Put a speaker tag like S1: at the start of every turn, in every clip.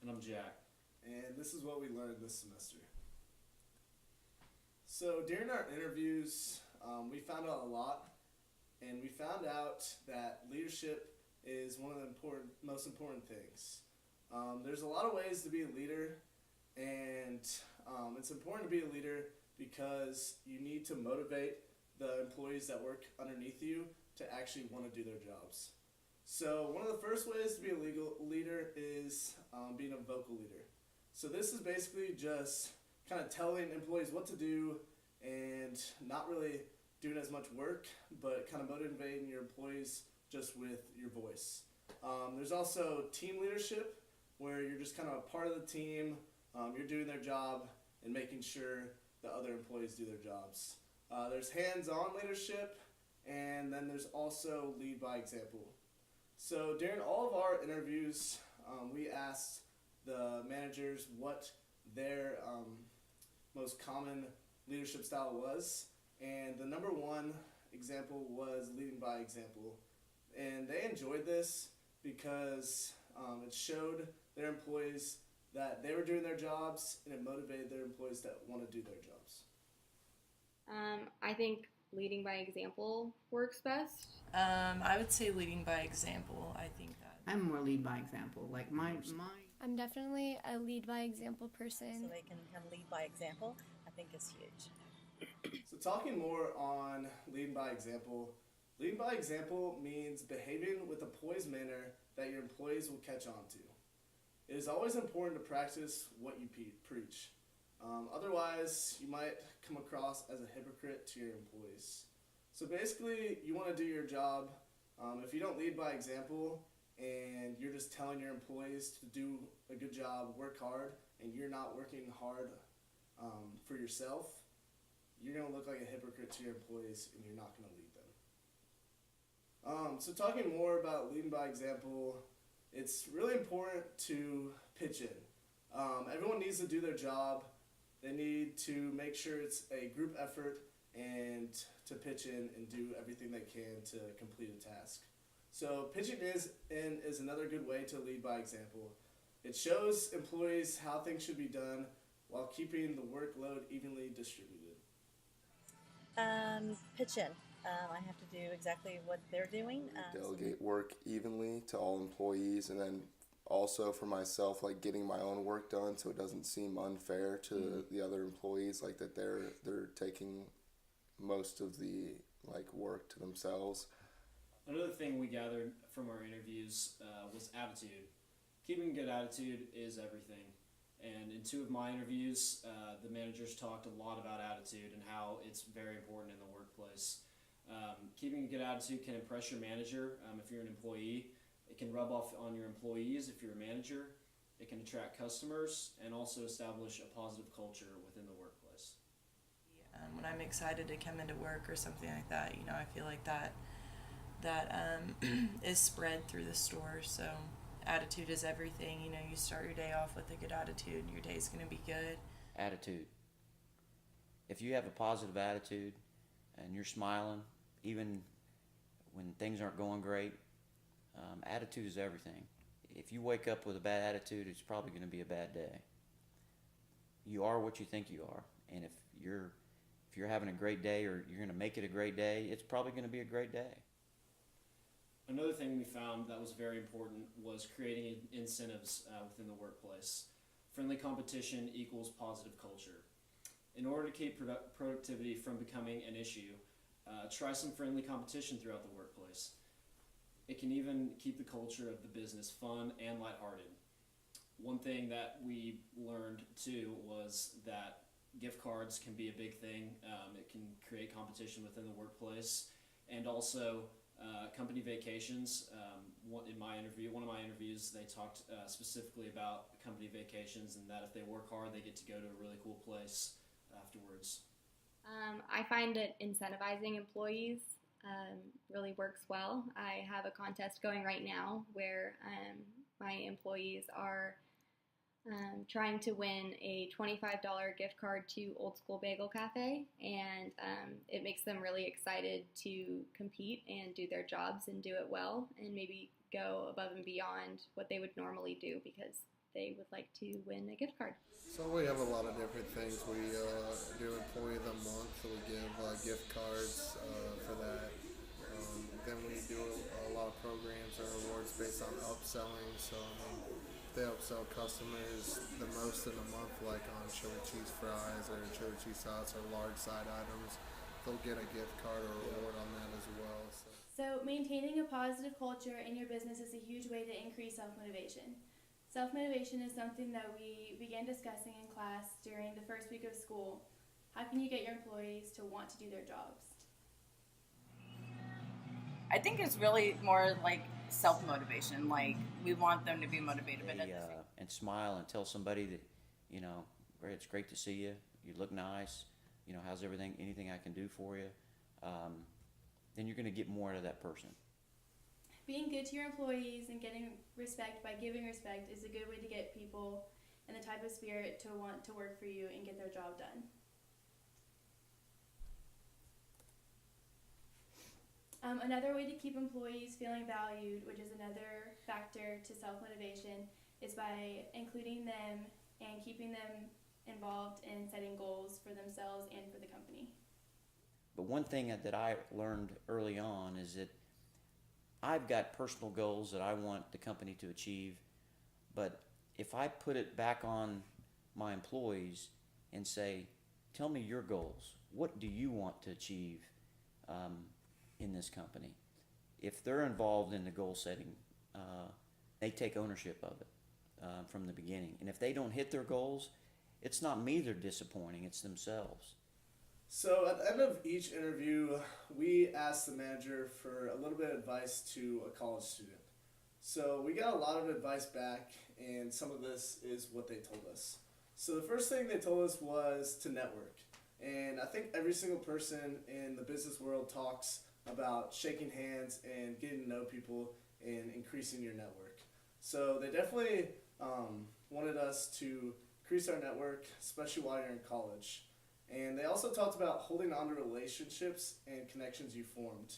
S1: And I'm Jack.
S2: And this is what we learned this semester. So during our interviews, we found out a lot, and we found out that leadership is one of the most important things. There's a lot of ways to be a leader, and it's important to be a leader because you need to motivate the employees that work underneath you to actually want to do their jobs. So one of the first ways to be a legal leader is being a vocal leader. So this is basically just kind of telling employees what to do and not really doing as much work, but kind of motivating your employees just with your voice. There's also team leadership, where you're just kind of a part of the team. You're doing their job and making sure the other employees do their jobs. There's hands-on leadership, and then there's also lead by example. So during all of our interviews, we asked the managers what their most common leadership style was, and the number one example was leading by example. And they enjoyed this because it showed their employees that they were doing their jobs, and it motivated their employees that want to do their jobs.
S3: I think leading by example works best.
S4: I would say leading by example. I think that.
S5: I'm more lead by example. Like my
S6: I'm definitely a lead by example person.
S7: So they can kind of lead by example, I think is huge.
S2: So talking more on leading by example means behaving with a poised manner that your employees will catch on to. It is always important to practice what you preach. Otherwise, you might come across as a hypocrite to your employees. So basically, you want to do your job. If you don't lead by example and you're just telling your employees to do a good job, work hard, and you're not working hard for yourself, you're going to look like a hypocrite to your employees, and you're not going to lead them. So talking more about leading by example, it's really important to pitch in. Everyone needs to do their job. They need to make sure it's a group effort and to pitch in and do everything they can to complete a task. So pitching is another good way to lead by example. It shows employees how things should be done while keeping the workload evenly distributed.
S7: Pitch in. I have to do exactly what they're doing.
S8: Delegate work evenly to all employees, and then also for myself, like getting my own work done so it doesn't seem unfair to the other employees, like that they're taking most of the like work to themselves.
S1: Another thing we gathered from our interviews was attitude. Keeping a good attitude is everything. And in two of my interviews, the managers talked a lot about attitude and how it's very important in the workplace. Keeping a good attitude can impress your manager if you're an employee. It can rub off on your employees if you're a manager. It can attract customers and also establish a positive culture within the workplace.
S4: When I'm excited to come into work or something like that, I feel like that is spread through the store. So attitude is everything. You start your day off with a good attitude, your day's going to be good.
S9: Attitude. If you have a positive attitude and you're smiling, even when things aren't going great, attitude is everything. If you wake up with a bad attitude, it's probably going to be a bad day. You are what you think you are, and if you're having a great day or you're going to make it a great day, it's probably going to be a great day.
S1: Another thing we found that was very important was creating incentives within the workplace. Friendly competition equals positive culture. In order to keep productivity from becoming an issue, try some friendly competition throughout the workplace. It can even keep the culture of the business fun and lighthearted. One thing that we learned too was that gift cards can be a big thing. It can create competition within the workplace, and also company vacations. One of my interviews, they talked specifically about company vacations and that if they work hard, they get to go to a really cool place afterwards.
S3: I find that incentivizing employees really works well. I have a contest going right now where my employees are trying to win a $25 gift card to Old School Bagel Cafe, and it makes them really excited to compete and do their jobs and do it well and maybe go above and beyond what they would normally do because they would like to win a gift card.
S10: So we have a lot of different things. We do Employee of the Month, so we give gift cards for that. Then we do a lot of programs or awards based on upselling. So they upsell customers the most in a month, like on chili cheese fries or chili cheese sauce or large side items. They'll get a gift card or award on that as well.
S11: So maintaining a positive culture in your business is a huge way to increase self-motivation. Self-motivation is something that we began discussing in class during the first week of school. How can you get your employees to want to do their jobs?
S12: I think it's really more like self-motivation. Like, we want them to be motivated.
S9: And smile and tell somebody that, you know, it's great to see you. You look nice. You know, how's everything? Anything I can do for you? Then you're going to get more out of that person.
S11: Being good to your employees and getting respect by giving respect is a good way to get people in the type of spirit to want to work for you and get their job done. Another way to keep employees feeling valued, which is another factor to self-motivation, is by including them and keeping them involved in setting goals for themselves and for the company.
S9: But one thing that I learned early on is that I've got personal goals that I want the company to achieve, but if I put it back on my employees and say, tell me your goals, what do you want to achieve in this company? If they're involved in the goal setting, they take ownership of it from the beginning. And if they don't hit their goals, it's not me they're disappointing, it's themselves.
S2: So at the end of each interview, we asked the manager for a little bit of advice to a college student. So we got a lot of advice back, and some of this is what they told us. So the first thing they told us was to network. And I think every single person in the business world talks about shaking hands and getting to know people and increasing your network. So they definitely wanted us to increase our network, especially while you're in college. And they also talked about holding on to relationships and connections you formed.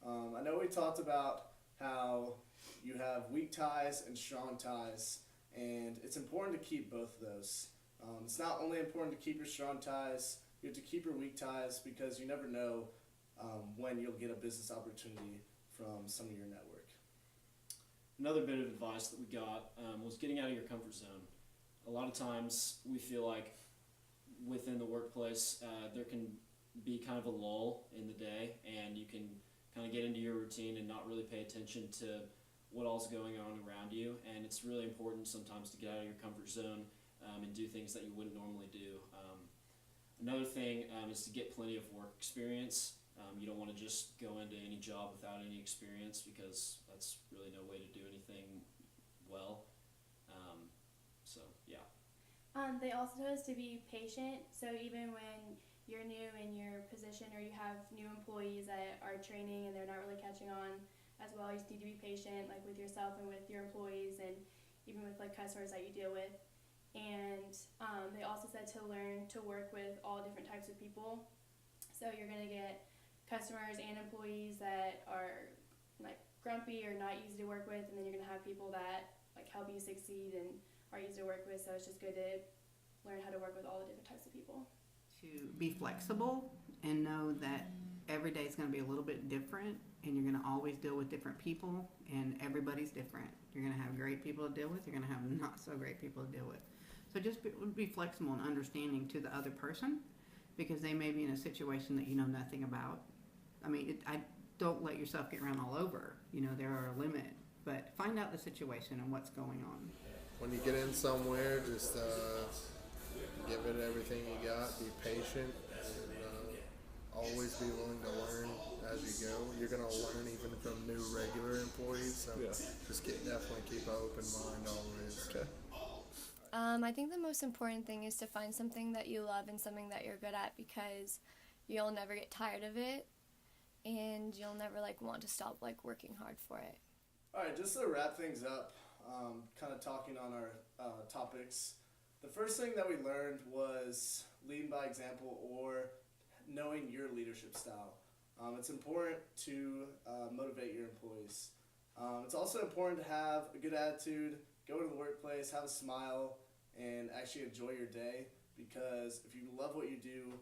S2: I know we talked about how you have weak ties and strong ties, and it's important to keep both of those. It's not only important to keep your strong ties, you have to keep your weak ties, because you never know when you'll get a business opportunity from some of your network.
S1: Another bit of advice that we got was getting out of your comfort zone. A lot of times we feel like within the workplace there can be kind of a lull in the day, and you can kind of get into your routine and not really pay attention to what all's going on around you. And it's really important sometimes to get out of your comfort zone and do things that you wouldn't normally do. Another thing is to get plenty of work experience. You don't want to just go into any job without any experience, because that's really no way to do anything well. So yeah.
S11: They also told us to be patient. So even when you're new in your position, or you have new employees that are training and they're not really catching on as well, you just need to be patient, like with yourself and with your employees, and even with like customers that you deal with. And they also said to learn to work with all different types of people. So you're gonna get customers and employees that are like grumpy or not easy to work with, and then you're gonna have people that like help you succeed and are easy to work with. So it's just good to learn how to work with all the different types of people.
S5: To be flexible and know that every day is going to be a little bit different, and you're going to always deal with different people, and everybody's different. You're going to have great people to deal with, you're going to have not so great people to deal with. So just be flexible and understanding to the other person, because they may be in a situation that you know nothing about. I mean, I don't let yourself get run all over. You know, there are a limit, but find out the situation and what's going on.
S10: When you get in somewhere, just give it everything you got. Be patient, and always be willing to learn as you go. You're gonna learn even from new regular employees. So just definitely keep an open mind always. Okay.
S6: I think the most important thing is to find something that you love and something that you're good at, because you'll never get tired of it, and you'll never like want to stop like working hard for it.
S2: All right, just to wrap things up, kind of talking on our topics. The first thing that we learned was leading by example, or knowing your leadership style. It's important to motivate your employees. It's also important to have a good attitude go to the workplace, have a smile, and actually enjoy your day, because if you love what you do,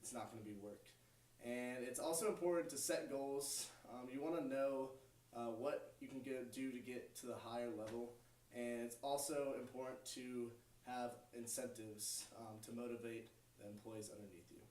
S2: it's not going to be work. And it's also important to set goals. You want to know what you can do to get to the higher level, and it's also important to have incentives to motivate the employees underneath you.